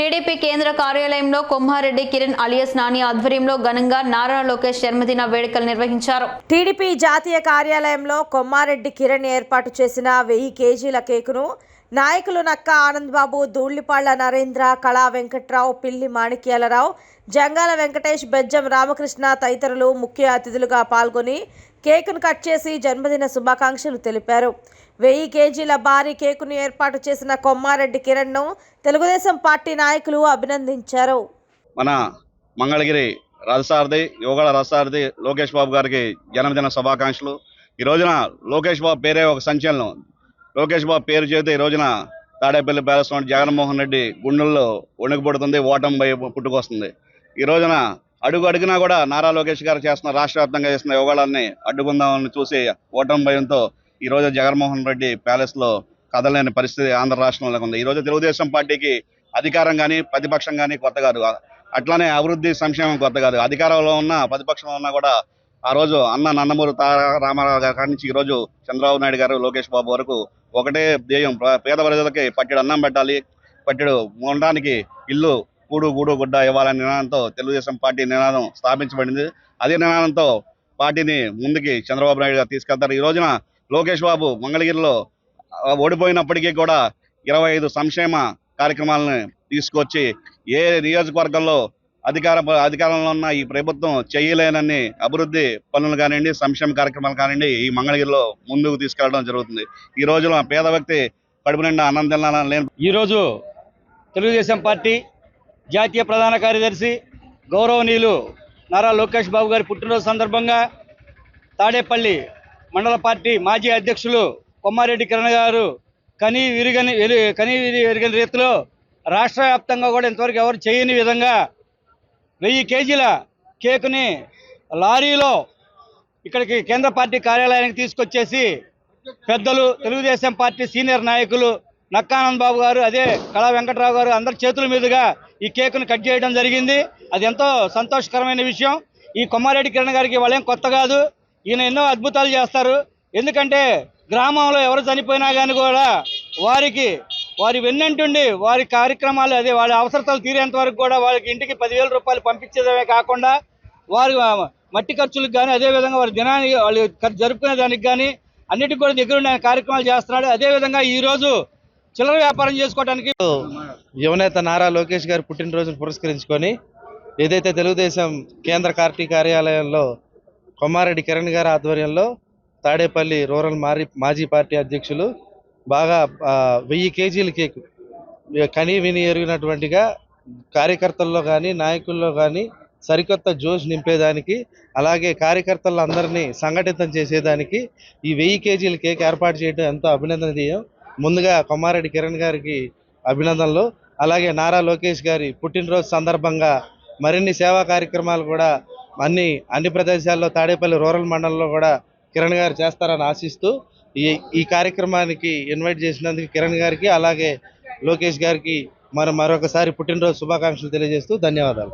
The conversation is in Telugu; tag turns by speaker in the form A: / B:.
A: టీడీపీ కేంద్ర కార్యాలయంలో కొమ్మారెడ్డి కిరణ్ అలియాస్ నాని ఆధ్వర్యంలో ఘనంగా నారా లోకేష్ జన్మదిన వేడుకలు నిర్వహించారు.
B: టీడీపీ జాతీయ కార్యాలయంలో కొమ్మారెడ్డి కిరణ్ ఏర్పాటు చేసిన 1000 కేజీల కేకును నాయకులు నక్క ఆనంద్ బాబు, ధూళ్లిపాళ్ల నరేంద్ర, కళా వెంకట్రావు, పిల్లి మాణిక్యాలరావు, జంగాల వెంకటేష్, బెజ్జం రామకృష్ణ తదితరులు ముఖ్య అతిథులుగా పాల్గొని కేకును కట్ చేసి జన్మదిన శుభాకాంక్షలు తెలిపారు. 1000 కేజీల భారీ కేకును ఏర్పాటు చేసిన కొమ్మారెడ్డి కిరణ్ను తెలుగుదేశం పార్టీ నాయకులు అభినందించారు.
C: మన మంగళగిరి రథసారథి, యోగాల రథసారథి లోకేష్ బాబు గారికి జన్మదిన శుభాకాంక్షలు. ఈ రోజున లోకేష్ బాబు పేరే ఒక సంచలనం. లోకేష్ బాబు పేరు చేస్తే ఈ రోజున తాడేపల్లి ప్యాలెస్ జగన్మోహన్ రెడ్డి గుండెల్లో వణుకుపడుతుంది, ఓటమి భయం పుట్టుకొస్తుంది. ఈ రోజున అడుగు అడిగినా కూడా నారా లోకేష్ గారు చేస్తున్న రాష్ట్ర వ్యాప్తంగా చేస్తున్న యోగాలన్నీ అడ్డుకుందామని చూసి ఓటమి భయంతో ఈ రోజు జగన్మోహన్ రెడ్డి ప్యాలెస్లో కదలలేని పరిస్థితి ఆంధ్ర రాష్ట్రంలో ఉంది. ఈ రోజు తెలుగుదేశం పార్టీకి అధికారం కానీ ప్రతిపక్షం కానీ కొత్త కాదు, అట్లానే అభివృద్ధి సంక్షేమం కొత్త కాదు. అధికారంలో ఉన్న ప్రతిపక్షంలో ఉన్నా కూడా ఆ రోజు నందమూరి రామారావు గారి నుంచి ఈ రోజు చంద్రబాబు నాయుడు గారు, లోకేష్ బాబు వరకు ఒకటే ధ్యేయం, పేద ప్రజలకి పట్టెడు అన్నం పెట్టాలి, పట్టెడు ఉండడానికి ఇల్లు, కూడు గూడు గుడ్డ ఇవ్వాలనే నినాదంతో తెలుగుదేశం పార్టీ నినాదం స్థాపించబడింది. అదే నినాదంతో పార్టీని ముందుకి చంద్రబాబు నాయుడు గారు తీసుకెళ్తారు. ఈ రోజున లోకేష్ బాబు మంగళగిరిలో ఓడిపోయినప్పటికీ కూడా 25 సంక్షేమ కార్యక్రమాలను తీసుకొచ్చి ఏ నియోజకవర్గంలో అధికారంలో ఉన్న ఈ ప్రభుత్వం చేయలేనన్ని అభివృద్ధి పనులు కానివ్వండి, సంక్షేమ కార్యక్రమాలు కానివ్వండి ఈ మంగళగిరిలో ముందుకు తీసుకెళ్లడం జరుగుతుంది. ఈ రోజున పేద వ్యక్తి కడుపు నిండా అన్నం తినాలని
D: ఈరోజు తెలుగుదేశం పార్టీ జాతీయ ప్రధాన కార్యదర్శి గౌరవనీయులు నారా లోకేష్ బాబు గారి పుట్టినరోజు సందర్భంగా తాడేపల్లి మండల పార్టీ మాజీ అధ్యక్షులు కొమ్మారెడ్డి కిరణ్ గారు కనీ విరిగని రీతిలో రాష్ట్ర వ్యాప్తంగా కూడా ఇంతవరకు ఎవరు చేయని విధంగా 1000 కేజీల కేకుని లారీలో ఇక్కడికి కేంద్ర పార్టీ కార్యాలయానికి తీసుకొచ్చేసి పెద్దలు తెలుగుదేశం పార్టీ సీనియర్ నాయకులు నక్కానంద్ బాబు గారు, అదే కళా వెంకట్రావు గారు అందరి చేతుల మీదుగా ఈ కేకును కట్ చేయడం జరిగింది. అది ఎంతో సంతోషకరమైన విషయం. ఈ కొమ్మారెడ్డి కిరణ్ గారికి వాళ్ళేం కొత్త కాదు, ఈయన ఎన్నో అద్భుతాలు చేస్తారు. ఎందుకంటే గ్రామంలో ఎవరు చనిపోయినా కానీ కూడా వారి వెన్నంటుండి వారి కార్యక్రమాలు, అదే వాళ్ళ అవసరతలు తీరేంత వరకు కూడా వాళ్ళకి ఇంటికి 10,000 రూపాయలు పంపించేదే కాకుండా వారి మట్టి ఖర్చులకు కానీ, అదేవిధంగా వారి దినానికి వాళ్ళు జరుపుకునే దానికి కానీ అన్నిటికీ కూడా దగ్గరుండి ఆయన కార్యక్రమాలు చేస్తున్నాడు. అదేవిధంగా ఈరోజు చిల్లర వ్యాపారం చేసుకోవడానికి
E: యువనేత నారా లోకేష్ గారి పుట్టినరోజును పురస్కరించుకొని ఏదైతే తెలుగుదేశం కేంద్ర పార్టీ కార్యాలయంలో కొమ్మారెడ్డి కిరణ్ గారి ఆధ్వర్యంలో తాడేపల్లి రూరల్ మాజీ పార్టీ అధ్యక్షులు బాగా 1000 కేజీల కేకు కనీ విని ఎరిగినటువంటిగా కార్యకర్తల్లో కానీ నాయకుల్లో కానీ సరికొత్త జోష్ నింపేదానికి, అలాగే కార్యకర్తలందరినీ సంఘటితం చేసేదానికి ఈ 1000 కేజీల కేక్ ఏర్పాటు చేయడం ఎంతో అభినందనీయం. ముందుగా కొమ్మారెడ్డి కిరణ్ గారికి అభినందనలు. అలాగే నారా లోకేష్ గారి పుట్టినరోజు సందర్భంగా మరిన్ని సేవా కార్యక్రమాలు కూడా అన్ని ప్రదేశాల్లో తాడేపల్లి రూరల్ మండలంలో కూడా కిరణ్ గారు చేస్తారని ఆశిస్తూ ఈ కార్యక్రమానికి ఇన్వైట్ చేసినందుకు కిరణ్ గారికి అలాగే లోకేష్ గారికి మరొకసారి పుట్టినరోజు శుభాకాంక్షలు తెలియజేస్తూ ధన్యవాదాలు.